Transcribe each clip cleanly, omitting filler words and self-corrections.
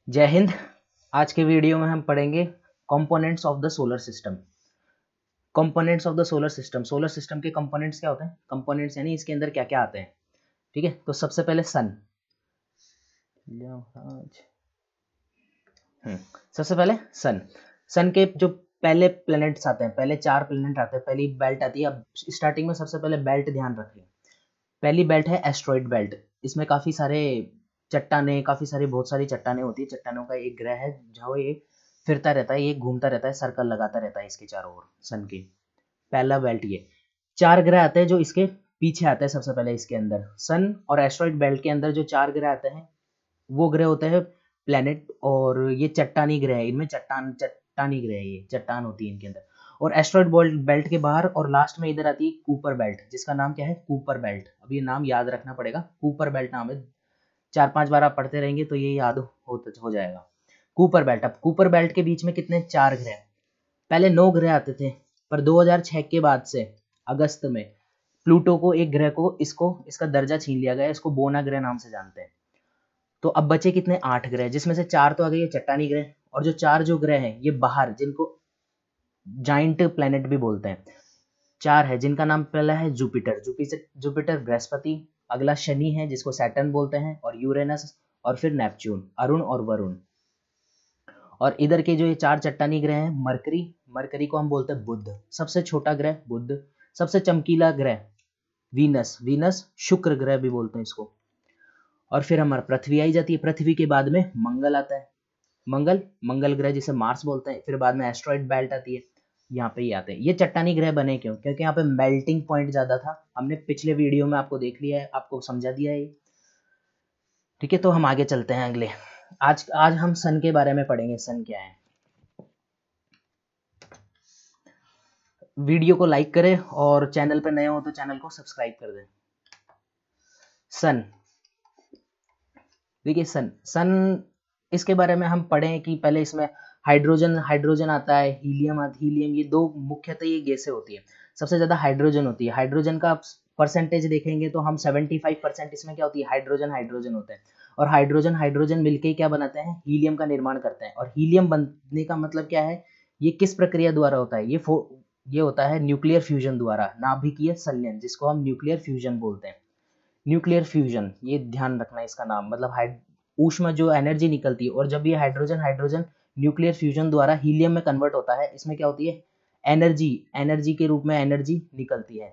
जय हिंद। आज के वीडियो में हम पढ़ेंगे components of the solar system. Components of the solar system. Solar system के कंपोनेंट्स क्या होते हैं? कंपोनेंट्स यानी इसके अंदर क्या क्या आते हैं। ठीक है, तो सबसे पहले सन। सबसे पहले सन। सन के जो पहले प्लैनेट्स आते हैं, पहले 4 प्लैनेट आते हैं, पहली बेल्ट आती है। अब स्टार्टिंग में सबसे पहले बेल्ट ध्यान रखिए। पहली बेल्ट है एस्ट्रॉइड बेल्ट। इसमें काफी सारे चट्टाने, काफी सारी बहुत सारी चट्टाने होती है। चट्टानों का एक ग्रह है जहाँ ये फिरता रहता है, ये घूमता रहता है, सर्कल लगाता रहता है इसके चारों ओर सन के। पहला बेल्ट ये। 4 ग्रह आते हैं जो इसके पीछे आते हैं। सबसे पहले इसके अंदर सन और एस्ट्रॉइड बेल्ट के अंदर जो 4 ग्रह आते हैं वो ग्रह होते हैं प्लेनेट, और ये चट्टानी ग्रह है। इनमें चट्टानी ग्रह है, ये चट्टान होती है इनके अंदर। और एस्ट्रॉइड बेल्ट के बाहर और लास्ट में इधर आती है कूपर बेल्ट, जिसका नाम क्या है? Cooper belt. अब ये नाम याद रखना पड़ेगा, कूपर बेल्ट नाम है। 4-5 बार आप पढ़ते रहेंगे तो ये याद हो जाएगा। Cooper belt. अब कूपर बेल्ट के बीच में कितने? 4 ग्रह। पहले 9 ग्रह आते थे, पर 2006 के बाद से अगस्त में प्लूटो को, एक ग्रह को, इसका दर्जा छीन लिया गया। इसको बोना ग्रह नाम से जानते हैं। तो अब बचे कितने? 8 ग्रह, जिसमें से 4 तो आ गए चट्टानी ग्रह, और जो 4 जो ग्रह हैं ये बाहर, जिनको जाइंट प्लैनेट भी बोलते हैं। 4 है जिनका नाम पहला है जुपिटर। जुपिटर बृहस्पति, अगला शनि है जिसको सैटर्न बोलते हैं, और यूरेनस, और फिर नेपच्यून, अरुण और वरुण। और इधर के जो ये 4 चट्टानी ग्रह हैं, मरकरी। मरकरी को हम बोलते हैं बुध, सबसे छोटा ग्रह बुध। सबसे चमकीला ग्रह वीनस। वीनस शुक्र ग्रह भी बोलते हैं इसको। और फिर हमारा पृथ्वी आई जाती है। पृथ्वी के बाद में मंगल आता है। मंगल ग्रह जिसे मार्स बोलते हैं। फिर बाद में एस्ट्रॉइड बेल्ट आती है। यहाँ पे ये आते हैं। ये चट्टानी ग्रह बने क्यों? क्योंकि यहाँ पे मेल्टिंग पॉइंट ज्यादा था। हमने पिछले वीडियो में आपको देख लिया है, आपको समझा दिया है। ठीक है, तो हम आगे चलते हैं अगले। आज हम सन के बारे में पढ़ेंगे। सन क्या है। वीडियो को लाइक करें और चैनल पर नए हो तो चैनल को सब्सक्राइब कर दें। सन, देखिए सन सन इसके बारे में हम पढ़ें कि पहले इसमें हाइड्रोजन आता है, हीलियम। ये दो मुख्यतः ये गैसें होती है। सबसे ज्यादा हाइड्रोजन होती है। हाइड्रोजन का परसेंटेज देखेंगे तो हम 75% इसमें क्या होती है? हाइड्रोजन होते हैं। और हाइड्रोजन मिलके क्या बनाते हैं? हीलियम का निर्माण करते हैं। और हीलियम बनने का मतलब क्या है? ये किस प्रक्रिया द्वारा होता है? ये होता है न्यूक्लियर फ्यूजन द्वारा, नाभिकीय संलयन, जिसको हम न्यूक्लियर फ्यूजन बोलते हैं। न्यूक्लियर फ्यूजन, ये ध्यान रखना इसका नाम। मतलब ऊष्मा जो एनर्जी निकलती है, और जब ये हाइड्रोजन न्यूक्लियर फ्यूजन द्वारा हीलियम में कन्वर्ट होता है, इसमें क्या होती है? एनर्जी के रूप में एनर्जी निकलती है।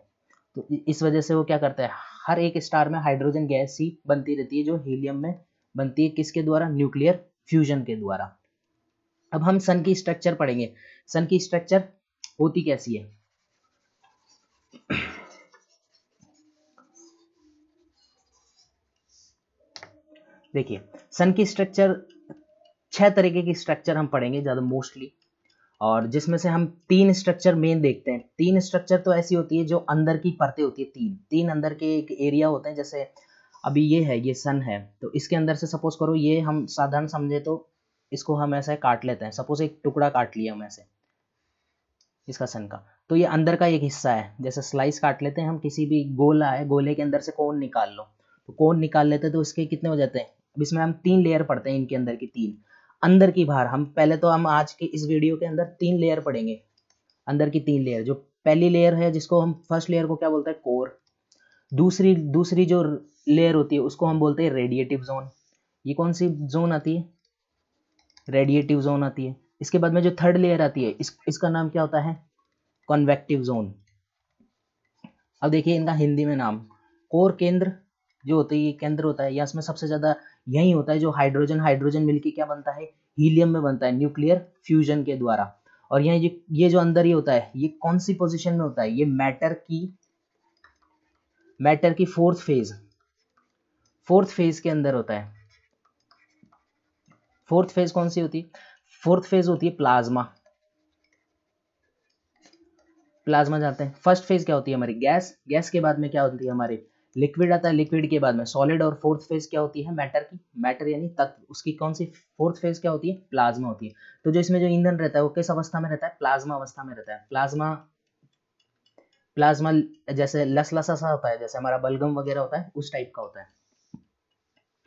तो इस वजह से वो क्या करता है? हर एक स्टार में हाइड्रोजन गैस ही बनती रहती है, जो हीलियम में बनती है। किसके द्वारा? न्यूक्लियर फ्यूजन के द्वारा। अब हम सन की स्ट्रक्चर पढ़ेंगे। सन की स्ट्रक्चर होती कैसी है? देखिए, सन की स्ट्रक्चर 6 तरीके की स्ट्रक्चर हम पढ़ेंगे ज्यादा मोस्टली, और जिसमें से हम 3 स्ट्रक्चर मेन देखते हैं। 3 स्ट्रक्चर तो ऐसी होती है जो अंदर की परतें होती है। तीन अंदर के एक एरिया होते हैं। जैसे अभी ये सन है, तो इसके अंदर से सपोज करो, ये हम साधारण समझे तो इसको हम ऐसे काट लेते हैं। सपोज एक टुकड़ा काट लिया हम ऐसे इसका सन का, तो ये अंदर का एक हिस्सा है। जैसे स्लाइस काट लेते हैं हम, किसी भी गोला है, गोले के अंदर से कोन निकाल लो, तो कोन निकाल लेते हैं तो इसके कितने हो जाते हैं? अब इसमें हम 3 लेयर पढ़ते हैं, इनके अंदर की 3, अंदर की बाहर। हम पहले तो हम आज के इस वीडियो के अंदर 3 लेयर पढ़ेंगे। अंदर की 3 लेयर, जो पहली लेयर है जिसको हम फर्स्ट लेयर को क्या बोलते हैं? कोर। दूसरी दूसरी जो लेयर होती है उसको हम बोलते हैं रेडिएटिव जोन। ये कौन सी जोन आती है? रेडिएटिव जोन आती है। इसके बाद में जो थर्ड लेयर आती है, इसका नाम क्या होता है? Convective zone. अब देखिए इनका हिंदी में नाम। कोर केंद्र जो होते हैं, ये केंद्र होता है, या इसमें सबसे ज्यादा यही होता है जो हाइड्रोजन मिलके क्या बनता है? हीलियम में बनता है, न्यूक्लियर फ्यूजन के द्वारा। और ये जो अंदर ही होता है, ये कौन सी पोजीशन में होता है? ये मैटर की फोर्थ फेज के अंदर होता है। फोर्थ फेज कौन सी होती है? फोर्थ फेज होती है प्लाज्मा। प्लाज्मा जानते हैं। फर्स्ट फेज क्या होती है हमारी? गैस के बाद में क्या होती है हमारी? लिक्विड आता है। लिक्विड के बाद में सॉलिड। और फोर्थ फेज क्या होती है? मैटर यानी तत्व। उसकी कौन सी फोर्थ फेज क्या होती है? प्लाज्मा होती है। तो जो इसमें जो ईंधन रहता है वो किस अवस्था में रहता है? प्लाज्मा अवस्था में रहता है। प्लाज्मा जैसे लसलसा सा होता है, जैसे हमारा बलगम वगैरह होता है, उस टाइप का होता है।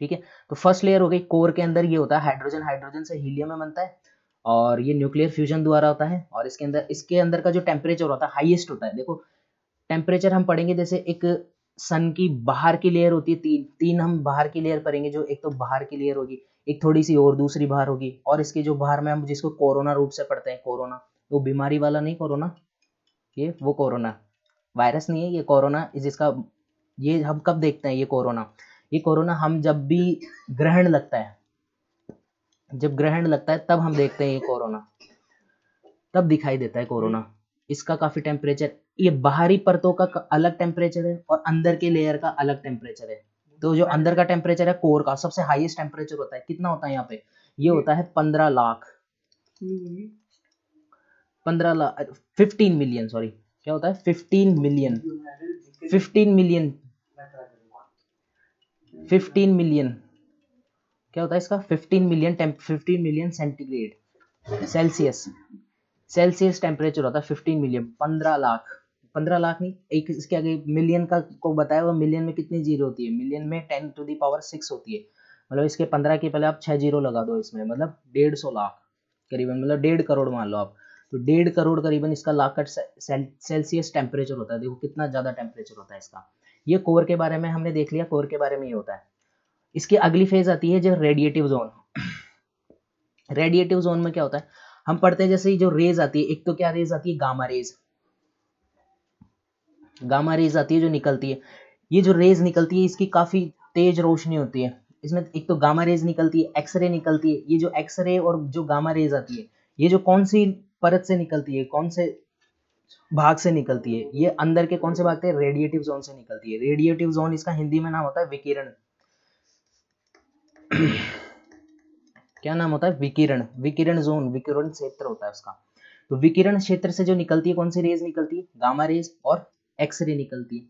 ठीक है, तो फर्स्ट लेयर हो गई। कोर के अंदर ये होता है हाइड्रोजन, हाइड्रोजन से हीलियम में बनता है और ये न्यूक्लियर फ्यूजन द्वारा होता है। और इसके अंदर का जो टेम्परेचर होता है हाईएस्ट होता है। देखो टेम्परेचर हम पढ़ेंगे, जैसे एक सन की बाहर की लेयर होती है, तीन हम बाहर की लेयर पढ़ेंगे। जो एक तो बाहर की लेयर होगी, एक थोड़ी सी और दूसरी बाहर होगी, और इसके जो बाहर में हम जिसको कोरोना रूप से पढ़ते हैं, कोरोना वो बीमारी वाला नहीं कोरोना, ये वो कोरोना वायरस नहीं है, ये कोरोना जिसका ये हम कब देखते हैं, ये कोरोना हम जब भी ग्रहण लगता है, जब ग्रहण लगता है तब हम देखते हैं ये कोरोना, तब दिखाई देता है कोरोना। इसका काफी टेम्परेचर, ये बाहरी परतों का अलग टेम्परेचर है और अंदर के लेयर का अलग टेम्परेचर है। तो जो अंदर का टेम्परेचर है कोर का सबसे हाईएस्ट टेम्परेचर होता है, कितना होता है यहाँ पे, ये होता है 15 लाख 15 मिलियन, सॉरी क्या होता है 15 मिलियन 15 मिलियन क्या होता है इसका 15 मिलियन सेंटीग्रेड सेल्सियस टेम्परेचर होता है 15 मिलियन। 15 लाख नहीं, एक इसके आगे मिलियन का को बताया हुआ, मिलियन में कितनी जीरो होती है, मिलियन में 10⁻⁶ होती है। मतलब इसके 15 के पहले आप 6 जीरो लगा दो इसमें, मतलब 150 लाख करीबन, मतलब 1.5 करोड़ मान लो आप, तो 1.5 करोड़ करीबन इसका लाख का सेल्सियस टेम्परेचर होता है। देखो कितना ज्यादा टेम्परेचर होता है इसका। ये कोर के बारे में हमने देख लिया, कोर के बारे में ये होता है। इसकी अगली फेज आती है जो रेडिएटिव जोन। रेडिएटिव जोन में क्या होता है, हम पढ़ते हैं जैसे जो रेज आती है, एक तो क्या रेज आती है, गामा रेज आती है जो निकलती है। ये जो रेज निकलती है इसकी काफी तेज रोशनी होती है। इसमें एक तो गामा रेज निकलती है, एक्सरे निकलती है। ये जो एक्सरे और जो गामा रेज आती है, ये जो कौन सी परत से निकलती है, कौन से भाग से निकलती है, ये अंदर के कौन से भाग से, रेडिएटिव जोन से निकलती है। रेडिएटिव जोन इसका हिंदी में नाम होता है विकिरण। क्या नाम होता है, विकिरण, विकिरण जोन, विकिरण क्षेत्र होता है उसका। तो विकिरण क्षेत्र से जो निकलती है, कौन सी रेज निकलती है, गामा रेज और एक्सरे निकलती है।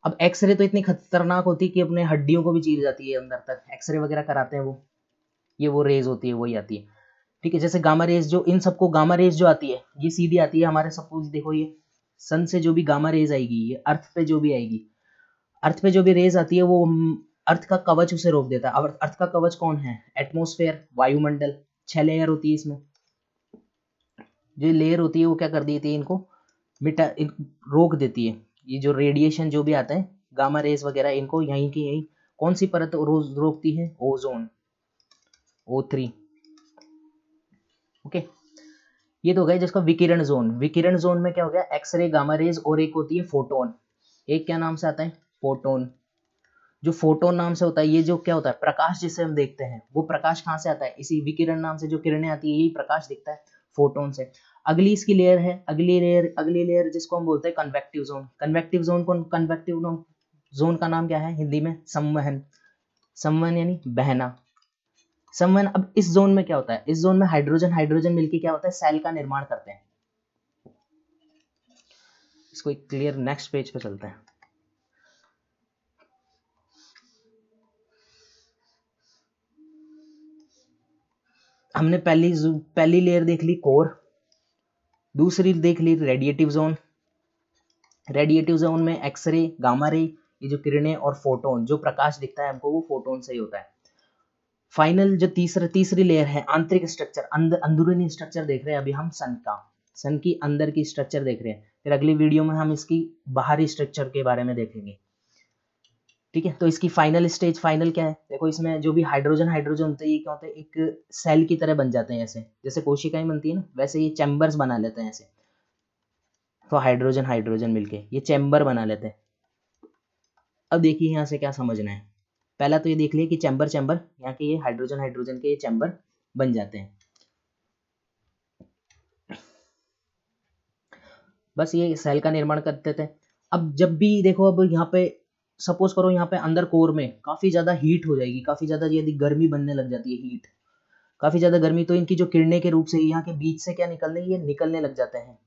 अब एक्सरे तो इतनी खतरनाक होती है कि अपने हड्डियों को भी चीर जाती है अंदर तक, एक्सरे वगैरह कराते हैं वो, ये वो रेज होती है, वही आती है। ठीक है, जैसे गामा रेज, जो इन सबको गामा रेज जो आती है ये सीधी आती है हमारे, सपोज देखो ये सन से जो भी गामा रेज आएगी, ये अर्थ पे जो भी आएगी, अर्थ पे जो भी रेज आती है वो अर्थ का कवच उसे रोक देता है। अब अर्थ का कवच कौन है, एटमॉस्फेयर, वायुमंडल, 6 लेयर होती है इसमें। जो लेयर होती है वो क्या कर देती है, इनको रोक देती है। ये जो रेडिएशन जो भी आता है, गामा रेज वगैरह, इनको यहीं की यहीं कौन सी परत रोकती है, ओजोन, O3। ओके, ये तो हो गया जिसका विकिरण जोन। विकिरण जोन में क्या हो गया, एक्सरे, गामा रेज और एक होती है फोटोन। एक क्या नाम से आता है, फोटोन। जो फोटोन नाम से होता है, ये जो क्या होता है, प्रकाश जिसे हम देखते हैं, वो प्रकाश कहाँ से आता है, इसी विकिरण नाम से जो किरणें आती है, यही प्रकाश दिखता है फोटोन से। अगली इसकी लेयर है, अगली लेयर जिसको हम बोलते हैं कन्वेक्टिव जोन। कन्वेक्टिव जोन का नाम क्या है हिंदी में, संवहन। संवहन यानी बहना, संवहन। अब इस जोन में क्या होता है, इस जोन में हाइड्रोजन मिलके क्या होता है, सेल का निर्माण करते हैं। इसको एक क्लियर नेक्स्ट पेज पे चलते हैं। हमने पहली लेयर देख ली कोर, दूसरी देख ली रेडिएटिव जोन। रेडिएटिव जोन में एक्सरे, गामा रे, ये जो किरणें और फोटोन, जो प्रकाश दिखता है हमको वो फोटोन से ही होता है। फाइनल जो तीसरी लेयर है, आंतरिक स्ट्रक्चर, अंदरूनी स्ट्रक्चर देख रहे हैं अभी हम सन की अंदर की स्ट्रक्चर देख रहे हैं। फिर अगली वीडियो में हम इसकी बाहरी स्ट्रक्चर के बारे में देखेंगे। ठीक है, तो इसकी फाइनल स्टेज, फाइनल क्या है, देखो इसमें जो भी हाइड्रोजन होते हैं, ये क्या होते हैं, एक सेल की तरह बन जाते हैं। ऐसे जैसे कोशिकाएं बनती है ना, वैसे ये चैम्बर्स बना लेते हैं ऐसे। तो हाइड्रोजन मिलके ये चैम्बर बना लेते हैं। अब देखिए यहाँ से क्या समझना है, पहला तो ये देख लिया कि चैम्बर यहाँ के ये हाइड्रोजन के ये चैम्बर बन जाते हैं। बस ये सेल का निर्माण करते थे। अब जब भी देखो, अब यहाँ पे सपोज करो, यहाँ पे अंदर कोर में काफी ज्यादा हीट हो जाएगी, काफी ज्यादा यदि गर्मी बनने लग जाती है, हीट, काफी ज्यादा गर्मी, तो इनकी जो किरणें के रूप से यहाँ के बीच से क्या ये निकलने लग जाते हैं।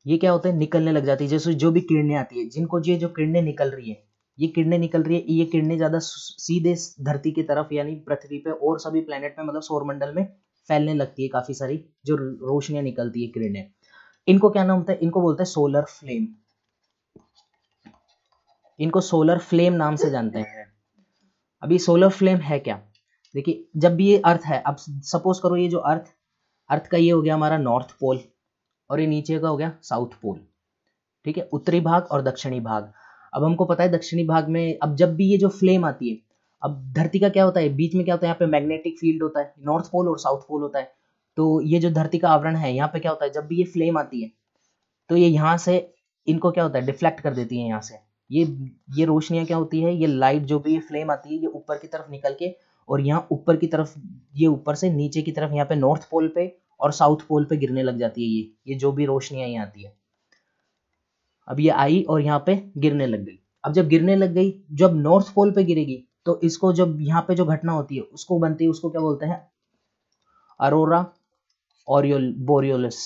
ये क्या होता है, निकलने लग जाती है। जैसे जो भी किरणें आती है, जिनको ये जो किरणें निकल रही है, ये किरणें ज्यादा सीधे धरती की तरफ यानी पृथ्वी पे और सभी प्लेनेट में, मतलब सौरमंडल में फैलने लगती है। काफी सारी जो रोशनियां निकलती है, किरणें, इनको क्या नाम होता है, इनको बोलते हैं सोलर फ्लेम। इनको सोलर फ्लेम नाम से जानते हैं। अब ये सोलर फ्लेम है क्या? देखिए, जब भी ये अर्थ है, अब सपोज करो ये जो अर्थ का ये हो गया हमारा नॉर्थ पोल, और ये नीचे का हो गया साउथ पोल, ठीक है, उत्तरी भाग और दक्षिणी भाग। अब हमको पता है दक्षिणी भाग में, अब जब भी ये जो फ्लेम आती है, अब धरती का क्या होता है, बीच में क्या होता है, यहाँ पे मैग्नेटिक फील्ड होता है, नॉर्थ पोल और साउथ पोल होता है। तो ये जो धरती का आवरण है, यहाँ पे क्या होता है, जब भी ये फ्लेम आती है तो ये यहाँ से इनको क्या होता है, डिफ्लेक्ट कर देती है यहाँ से। ये रोशनियाँ क्या होती है, ये लाइट जो भी ये फ्लेम आती है, ये ऊपर की तरफ निकल के और यहाँ ऊपर की तरफ, ये ऊपर से नीचे की तरफ यहाँ पे नॉर्थ पोल पे और साउथ पोल पे गिरने लग जाती है। ये जो भी रोशनियाँ यहाँ आती है, अब ये आई और यहाँ पे गिरने लग गई। अब जब गिरने लग गई, जब नॉर्थ पोल पे गिरेगी तो इसको, जब यहाँ पे जो घटना होती है उसको बनती है, उसको क्या बोलते हैं, अरोरा बोरियोलिस,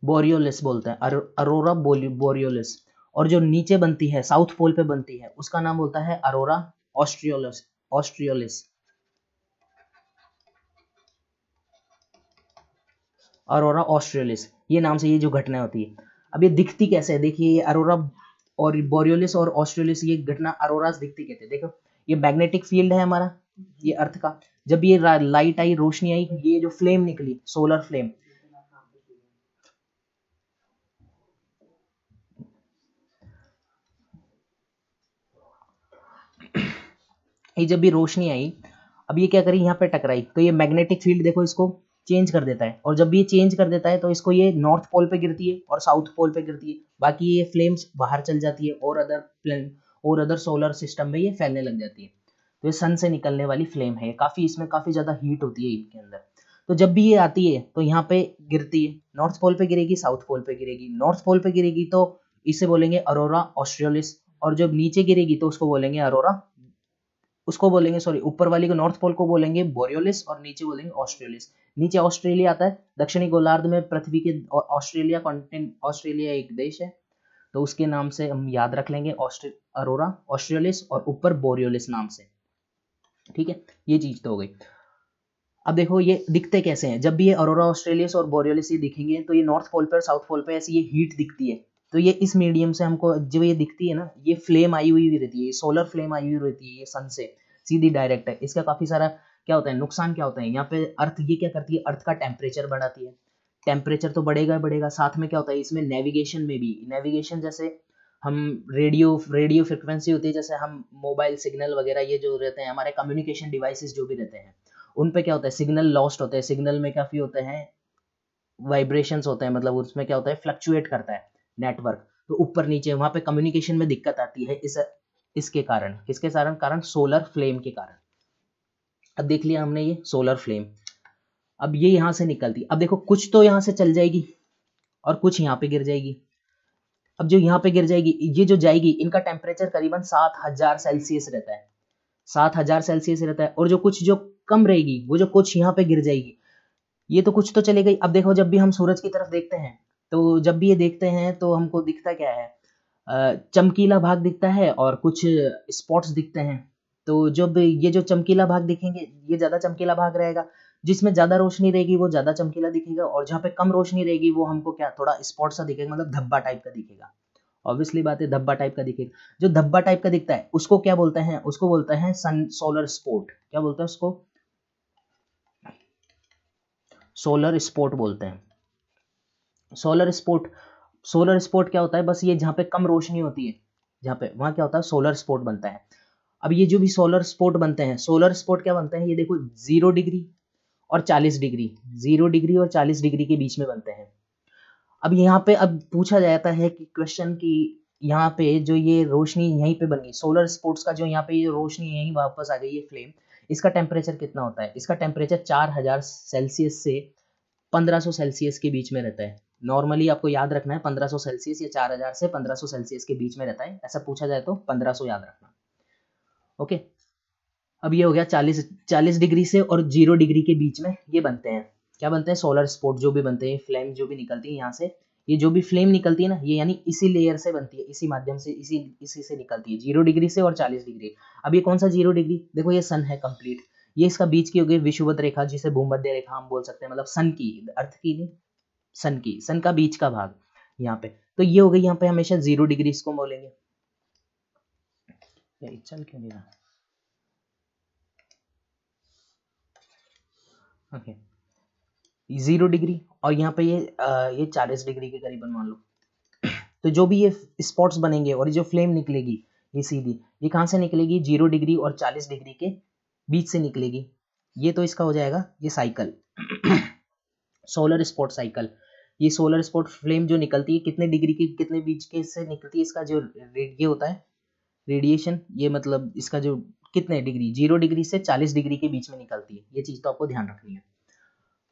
बोरियोलिस बोलते हैं, अरोरा बोरियोलिस। और जो नीचे बनती है, साउथ पोल पे बनती है, उसका नाम बोलता है अरोरा ऑस्ट्रियोलिस, ऑस्ट्रियोलिस, अरोरा ऑस्ट्रियोलिस, ये नाम से ये जो घटना होती है। अब ये दिखती कैसे है, देखिए ये अरोरा और बोरियोलिस और ऑस्ट्रियोलिस, ये घटना अरोरास दिखती कैसे, देखो ये मैग्नेटिक फील्ड है हमारा, ये अर्थ का, जब ये लाइट आई, रोशनी आई, ये जो फ्लेम निकली, सोलर फ्लेम, ये जब भी रोशनी आई, अब ये क्या करी, यहाँ पे टकराई, तो ये मैग्नेटिक फील्ड देखो इसको चेंज कर देता है, और जब भी ये चेंज कर देता है तो इसको ये नॉर्थ पोल पे गिरती है और साउथ पोल पे गिरती है, बाकी ये फ्लेम्स बाहर चल जाती है और अदर सोलर सिस्टम में ये फैलने लग जाती है। तो ये सन से निकलने वाली फ्लेम है, काफी, इसमें काफी ज्यादा हीट होती है इनके अंदर। तो जब भी ये आती है तो यहाँ पे गिरती है, नॉर्थ पोल पे गिरेगी, साउथ पोल पे गिरेगी, नॉर्थ पोल पे गिरेगी तो इसे बोलेंगे अरोरा ऑस्ट्रियोलिस, और जब नीचे गिरेगी तो उसको बोलेंगे सॉरी, ऊपर वाली को, नॉर्थ पोल को बोलेंगे बोरियोलिस और नीचे बोलेंगे ऑस्ट्रेलिस। नीचे ऑस्ट्रेलिया आता है, दक्षिणी गोलार्ध में पृथ्वी के, ऑस्ट्रेलिया कॉन्टिनेंट, ऑस्ट्रेलिया एक देश है, तो उसके नाम से हम याद रख लेंगे अरोरा ऑस्ट्रेलिस, और ऊपर बोरियोलिस नाम से, ठीक है, ये चीज तो हो गई। अब देखो ये दिखते कैसे हैं, जब भी ये अरोरा ऑस्ट्रेलियस और बोरियोलिस ये दिखेंगे तो ये नॉर्थ पोल पर, साउथ पोल पे ऐसी ये हीट दिखती है, तो ये इस मीडियम से हमको, जब ये दिखती है ना, ये फ्लेम आई हुई रहती है, ये सोलर फ्लेम आई हुई रहती है, ये सन से सीधी डायरेक्ट है, इसका काफी सारा क्या होता है, नुकसान क्या होता है, यहाँ पे अर्थ ये क्या करती है, अर्थ का टेम्परेचर बढ़ाती है, टेम्परेचर तो बढ़ेगा बढ़ेगा, साथ में क्या होता है इसमें, नेविगेशन में भी, नेविगेशन जैसे हम रेडियो फ्रिक्वेंसी होती है, जैसे हम मोबाइल सिग्नल वगैरह ये जो रहते हैं हमारे कम्युनिकेशन डिवाइसेस जो भी रहते हैं, उन पे क्या होता है, सिग्नल लॉस्ट होते हैं, सिग्नल में काफी होते हैं वाइब्रेशंस होते हैं, मतलब उसमें क्या होता है, फ्लक्चुएट करता है नेटवर्क, तो ऊपर नीचे वहां पे कम्युनिकेशन में दिक्कत आती है, इसके कारण, किसके कारण सोलर फ्लेम के कारण। अब देख लिया हमने ये सोलर फ्लेम, अब ये यहां से निकलती, अब देखो कुछ तो यहां से चल जाएगी और कुछ यहाँ पे गिर जाएगी। अब जो यहाँ पे गिर जाएगी, ये जो जाएगी, इनका टेम्परेचर करीबन 7000 सेल्सियस रहता है, 7000 सेल्सियस रहता है, और जो कुछ जो कम रहेगी, वो जो कुछ यहाँ पे गिर जाएगी, ये तो कुछ तो चले गई। अब देखो जब भी हम सूरज की तरफ देखते हैं, तो जब भी ये देखते हैं तो हमको दिखता क्या है, चमकीला भाग दिखता है और कुछ स्पॉट्स दिखते हैं। तो जब ये जो चमकीला भाग दिखेंगे, ये ज्यादा चमकीला भाग रहेगा, जिसमें ज्यादा रोशनी रहेगी वो ज्यादा चमकीला दिखेगा, और जहाँ पे कम रोशनी रहेगी वो हमको क्या, थोड़ा स्पॉट सा दिखेगा, मतलब धब्बा टाइप का दिखेगा। ऑब्वियसली बात है, धब्बा टाइप का दिखेगा। जो धब्बा टाइप का दिखता है उसको क्या बोलते हैं, उसको बोलते हैं सन सोलर स्पॉट, क्या बोलते हैं उसको, सोलर स्पॉट बोलते हैं। सोलर स्पॉट क्या होता है, बस ये जहाँ पे कम रोशनी होती है, जहाँ पे, वहाँ क्या होता है, सोलर स्पॉट बनता है। अब ये जो भी सोलर स्पॉट बनते हैं, सोलर स्पॉट क्या बनते हैं, ये देखो 0 डिग्री और 40 डिग्री, 0 डिग्री और 40 डिग्री के बीच में बनते हैं। अब यहाँ पे अब पूछा जाता है कि क्वेश्चन की, यहाँ पे जो ये रोशनी यहीं पे बन गई, सोलर स्पॉट्स का जो यहाँ पे ये रोशनी यहीं वापस आ गई, ये फ्लेम, इसका टेम्परेचर कितना होता है, इसका टेम्परेचर 4000 सेल्सियस से 1500 सेल्सियस के बीच में रहता है। नॉर्मली आपको याद रखना है 1500 सेल्सियस या 4000 से 1500 सेल्सियस के बीच में रहता है, ऐसा पूछा जाए तो 1500 याद रखना। ओके, अब ये हो गया 40 डिग्री से और 0 डिग्री के बीच में ये बनते हैं, क्या बनते हैं, सोलर स्पॉट जो भी बनते हैं, फ्लेम जो भी निकलती है यहाँ से, ये जो भी फ्लेम निकलती है ना, ये यानी इसी लेयर से बनती है, इसी माध्यम से, इसी से निकलती है, 0 डिग्री से और 40 डिग्री। अब ये कौन सा 0 डिग्री, देखो ये सन है कंप्लीट, ये इसका बीच की हो गई विषुवत रेखा, जिसे भूमध्य रेखा हम बोल सकते हैं, मतलब सन की, अर्थ की नहीं, सन का बीच का भाग यहाँ पे, तो ये हो गई यहाँ पे हमेशा 0 डिग्री इसको बोलेंगे। ये चल क्यों नहीं रहा? ओके, 0 डिग्री और यहाँ पे ये 40 डिग्री के करीबन मान लो। तो जो भी ये स्पॉट्स बनेंगे और ये जो फ्लेम निकलेगी ये सीधी, ये कहाँ से निकलेगी? 0 डिग्री और 40 डिग्री के बीच से निकलेगी। ये तो इसका हो जाएगा ये साइकिल सोलर स्पॉट साइकिल। ये सोलर स्पॉट फ्लेम जो निकलती है कितने डिग्री की कितने बीच के से निकलती है, इसका जो ये होता है रेडिएशन, ये मतलब इसका जो कितने डिग्री, 0 डिग्री से 40 डिग्री के बीच में निकलती है। ये चीज तो आपको ध्यान रखनी है।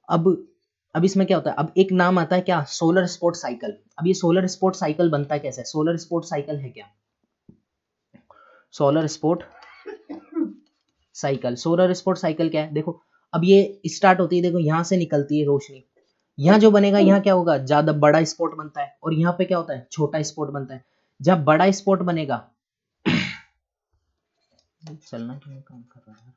अब इसमें क्या होता है, अब एक नाम आता है क्या? Solar spot cycle. अब ये सोलर स्पॉट साइकिल बनता है कैसे? सोलर स्पॉट साइकिल है क्या? Solar spot cycle, solar spot cycle क्या है? देखो अब ये स्टार्ट होती है, देखो यहाँ से निकलती है रोशनी, यहाँ जो बनेगा यहाँ क्या होगा? ज्यादा बड़ा स्पॉट बनता है और यहाँ पे क्या होता है? छोटा स्पॉट बनता है। जब बड़ा स्पॉट बनेगा चलना क्यों काम कर रहा है?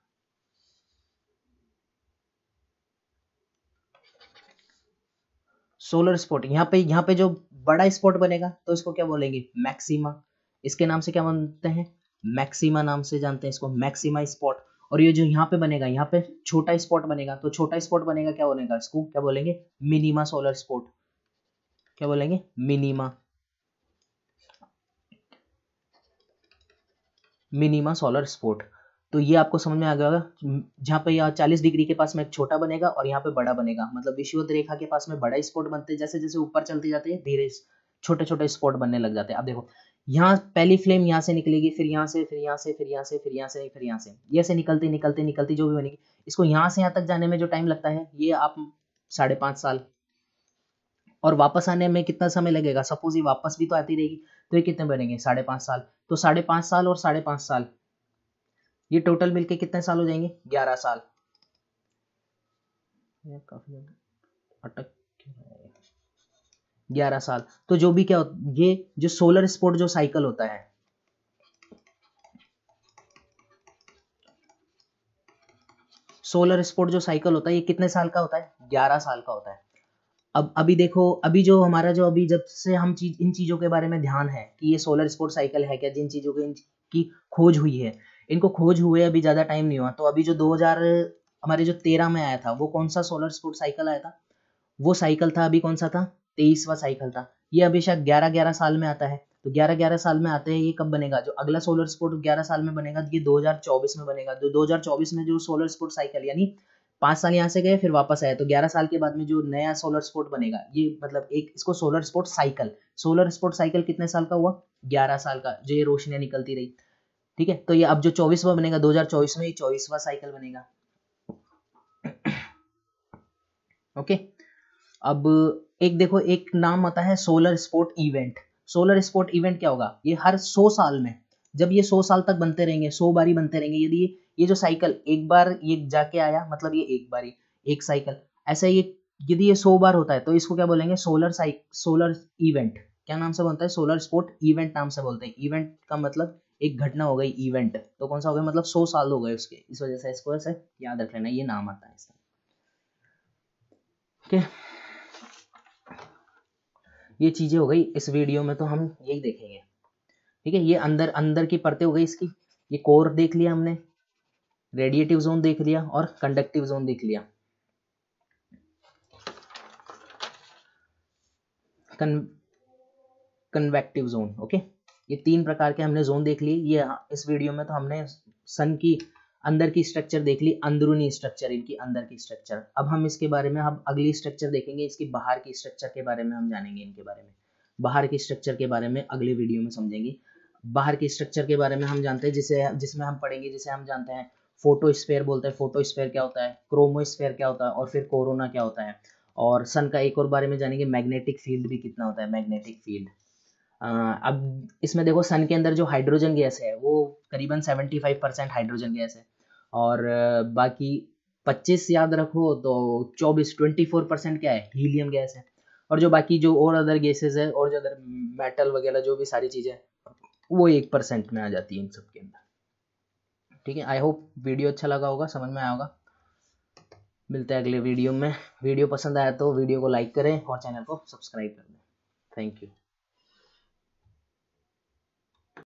सोलर स्पॉट यहाँ पे जो बड़ा स्पॉट बनेगा तो इसको क्या बोलेंगे? मैक्सिमा। इसके नाम से क्या बनते हैं? मैक्सिमा नाम से जानते हैं इसको, मैक्सिमा स्पॉट। और ये जो यहाँ पे बनेगा, यहाँ पे छोटा स्पॉट बनेगा, तो छोटा स्पॉट बनेगा क्या बनेगा? इसको क्या बोलेंगे? Minima solar spot. क्या बोलेंगे? Minima, minima solar spot. तो ये आपको समझ में आ गया होगा। जहाँ पे यहाँ 40 डिग्री के पास में एक छोटा बनेगा और यहाँ पे बड़ा बनेगा, मतलब विषुवत रेखा के पास में बड़ा स्पॉट बनते हैं, जैसे जैसे ऊपर चलते जाते हैं धीरे छोटे छोटे स्पॉट बनने लग जाते हैं। अब देखो यहाँ पहली फ्लेम यहाँ से निकलेगी, फिर यहाँ से, फिर यहाँ से, फिर यहाँ से, फिर यहाँ से, फिर यहाँ से, ये ऐसे निकलती निकलती निकलती जो भी बनेगी, इसको यहाँ से यहाँ तक जाने में जो टाइम लगता है ये आप 5.5 साल, और वापस आने में कितना समय लगेगा? सपोज ये वापस भी तो आती रहेगी, तो ये कितने बनेंगे? 5.5 साल। तो 5.5 साल और 5.5 साल, ये टोटल मिलके कितने साल हो जाएंगे? 11 साल। काफी अटक 11 साल। तो जो भी क्या ये जो सोलर स्पॉट जो साइकिल होता है, सोलर स्पॉट जो साइकिल होता है, ये कितने साल का होता है? 11 साल का होता है। अब अभी देखो, अभी जो हमारा जो अभी जब से हम इन चीजों के बारे में ध्यान है कि ये सोलर स्पॉट साइकिल है क्या, जिन चीजों की खोज हुई है, इनको खोज हुए अभी ज्यादा टाइम नहीं हुआ। तो अभी जो 2000 हमारे जो 13 में आया था, वो कौन सा सोलर स्पॉट साइकिल आया था? वो साइकिल था अभी कौन सा था? 23वां साइकिल था। ये अभी शायद 11-11 साल में आता है। तो 11-11 साल में आते हैं, ये कब बनेगा? जो अगला सोलर स्पॉट 11 साल में बनेगा, ये 2024 में बनेगा। जो 2024 में जो सोलर स्पॉट साइकिल, यानी 5 साल यहाँ से गए फिर वापस आए, तो 11 साल के बाद में जो नया सोलर स्पॉट बनेगा, ये मतलब एक इसको solar spot cycle, solar spot cycle कितने साल का हुआ? 11 साल का, जो ये रोशनियां निकलती रही। ठीक है, तो ये अब जो 24वां बनेगा 2024 में, ये 24वां साइकिल बनेगा। ओके, अब एक देखो, एक नाम आता है solar spot event. Solar spot event क्या होगा? ये हर 100 साल में, जब ये 100 साल तक बनते रहेंगे, 100 बारी बनते रहेंगे, यदि ये जो साइकिल एक बार ये जाके आया, मतलब ये एक बारी एक साइकिल, ऐसा ये यदि ये 100 बार होता है तो इसको क्या बोलेंगे? Solar event. क्या नाम से बनता है? सोलर स्पॉट इवेंट नाम से बोलते हैं। इवेंट का मतलब एक घटना हो गई, इवेंट तो कौन सा हो गया? मतलब 100 साल हो गए उसके, इस वजह से इसको ऐसे याद रख लेना, ये नाम आता है इसका। ओके, ये चीजें हो गई इस वीडियो में, तो हम यही देखेंगे। ठीक है, ये अंदर अंदर की परतें हो गई इसकी। ये कोर देख लिया हमने, रेडिएटिव जोन देख लिया और कंडक्टिव जोन देख लिया। Convective zone. ओके, ये 3 प्रकार के हमने जोन देख लिए। ये इस वीडियो में तो हमने सन की अंदर की स्ट्रक्चर देख ली, अंदरूनी स्ट्रक्चर, इनकी अंदर की स्ट्रक्चर। अब हम इसके बारे में, हम अगली स्ट्रक्चर देखेंगे, इसकी बाहर की स्ट्रक्चर के बारे में हम जानेंगे। इनके बारे में, बाहर की स्ट्रक्चर के बारे में अगले वीडियो में समझेंगे। बाहर की स्ट्रक्चर के बारे में हम जानते हैं, जिसमें हम पढ़ेंगे, जिसे हम जानते हैं फोटोस्फेयर बोलते हैं। फोटोस्फेयर क्या होता है, क्रोमोस्फेयर क्या होता है, और फिर कोरोना क्या होता है। और सन का एक और बारे में जानेंगे, मैग्नेटिक फील्ड भी कितना होता है, मैग्नेटिक फील्ड। अब इसमें देखो, सन के अंदर जो हाइड्रोजन गैस है वो करीबन 75% हाइड्रोजन गैस है, और बाकी 25 याद रखो तो 24% क्या है? हीलियम गैस है। और जो बाकी जो और अदर गैसेस है, और जो अदर मेटल वगैरह जो भी सारी चीज़ें, वो 1% में आ जाती है इन सब के अंदर। ठीक है, आई होप वीडियो अच्छा लगा होगा, समझ में आया होगा। मिलते हैं अगले वीडियो में। वीडियो पसंद आया तो वीडियो को लाइक करें और चैनल को सब्सक्राइब कर दें। Thank you.